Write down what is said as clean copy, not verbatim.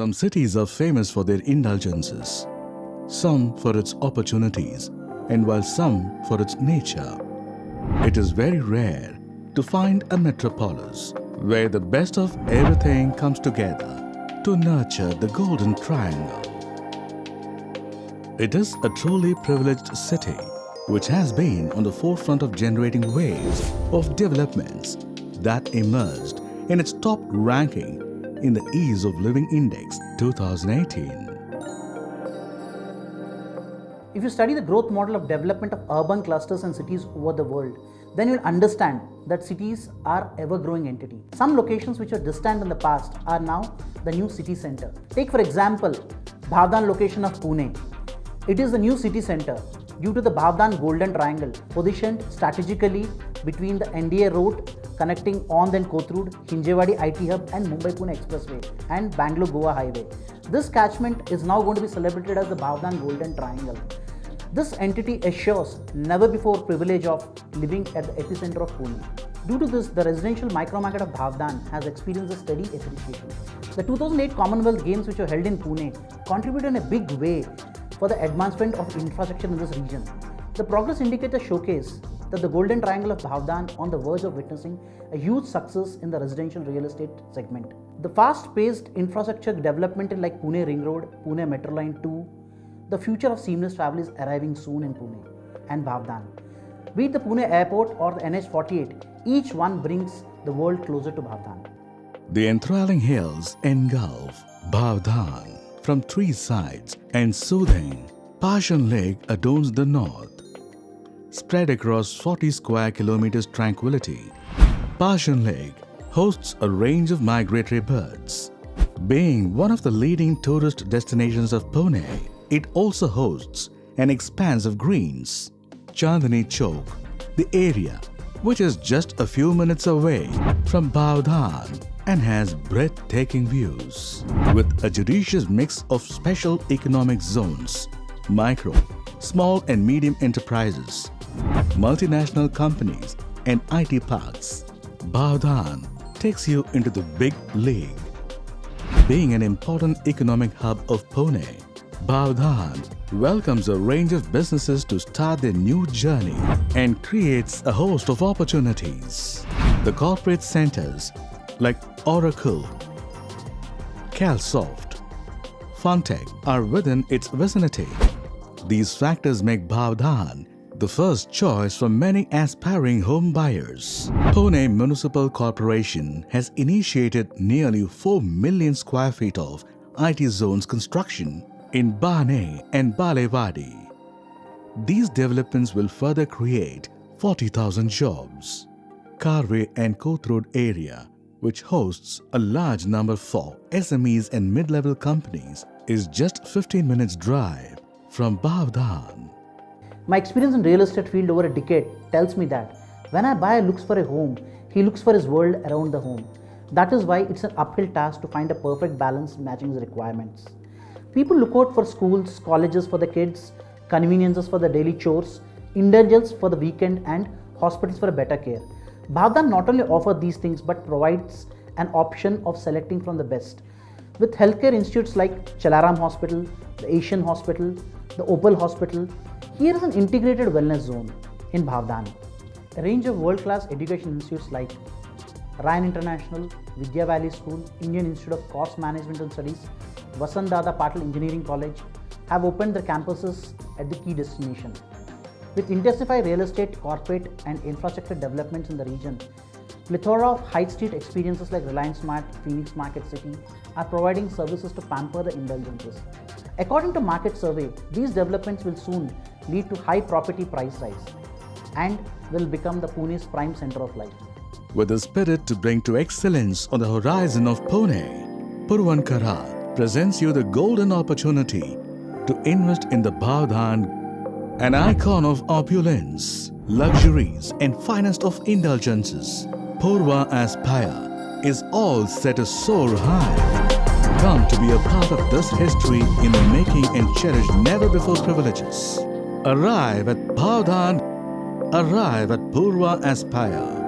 Some cities are famous for their indulgences, some for its opportunities, and while some for its nature. It is very rare to find a metropolis where the best of everything comes together to nurture the Golden Triangle. It is a truly privileged city which has been on the forefront of generating waves of developments that emerged in its top ranking in the Ease of Living Index 2018. If you study the growth model of development of urban clusters and cities over the world, then you will understand that cities are ever-growing entity. Some locations which were distant in the past are now the new city center. Take for example, Bhavdan location of Pune. It is the new city center due to the Bhavdan Golden Triangle positioned strategically between the NDA road connecting Ond and Kothurud, Hinjewadi IT Hub and Mumbai-Pune Expressway and Bangalore-Goa Highway. This catchment is now going to be celebrated as the Bhavdan Golden Triangle. This entity assures never before privilege of living at the epicenter of Pune. Due to this, the residential micro-market of Bhavdan has experienced a steady appreciation. The 2008 Commonwealth Games which were held in Pune contributed in a big way for the advancement of infrastructure in this region. The progress indicators showcase that the Golden Triangle of Bhavdan on the verge of witnessing a huge success in the residential real estate segment. The fast-paced infrastructure development in like Pune Ring Road, Pune Metro Line 2, the future of seamless travel is arriving soon in Pune and Bhavdan. Be it the Pune Airport or the NH48, each one brings the world closer to Bhavdan. The enthralling hills engulf Bhavdan from three sides and soothing Passion Lake adorns the north. Spread across 40 square kilometers tranquility, Passion Lake hosts a range of migratory birds. Being one of the leading tourist destinations of Pune, it also hosts an expanse of greens. Chandni Chowk, the area which is just a few minutes away from Bhavdan and has breathtaking views. With a judicious mix of special economic zones, micro, small and medium enterprises, multinational companies and IT parks, Bhavdan takes you into the big league. Being an important economic hub of Pune, Bhavdan welcomes a range of businesses to start their new journey and creates a host of opportunities. The corporate centers like Oracle, Calsoft, Funtech are within its vicinity. These factors make Bhavdan the first choice for many aspiring home buyers. Pune Municipal Corporation has initiated nearly 4 million square feet of IT zones construction in Bhane and Balewadi. These developments will further create 40,000 jobs. Karve and Kothurud area, which hosts a large number for SMEs and mid-level companies, is just 15 minutes drive from Bhavdan. My experience in real estate field over a decade tells me that when a buyer looks for a home, he looks for his world around the home. That is why it's an uphill task to find a perfect balance matching his requirements. People look out for schools, colleges for the kids, conveniences for the daily chores, indulgences for the weekend and hospitals for a better care. Bhavdan not only offers these things but provides an option of selecting from the best. With healthcare institutes like Chalaram Hospital, the Asian Hospital, the Opal Hospital, here is an integrated wellness zone in Bhavdan. A range of world-class education institutes like Ryan International, Vidya Valley School, Indian Institute of Cost Management and Studies, Vasant Dada Patil Engineering College have opened their campuses at the key destination. With intensified real estate, corporate and infrastructure developments in the region, plethora of high street experiences like Reliance Mart, Phoenix Market City are providing services to pamper the indulgences. According to market survey, these developments will soon lead to high property price rise and will become the Pune's prime center of life. With the spirit to bring to excellence on the horizon of Pune, Puravankara presents you the golden opportunity to invest in the Bhavdan, an icon of opulence, luxuries and finest of indulgences. Purva Aspire is all set to soar high. Come to be a part of this history in the making and cherish never-before privileges. Arrive at Bhavdan, arrive at Purva Aspire.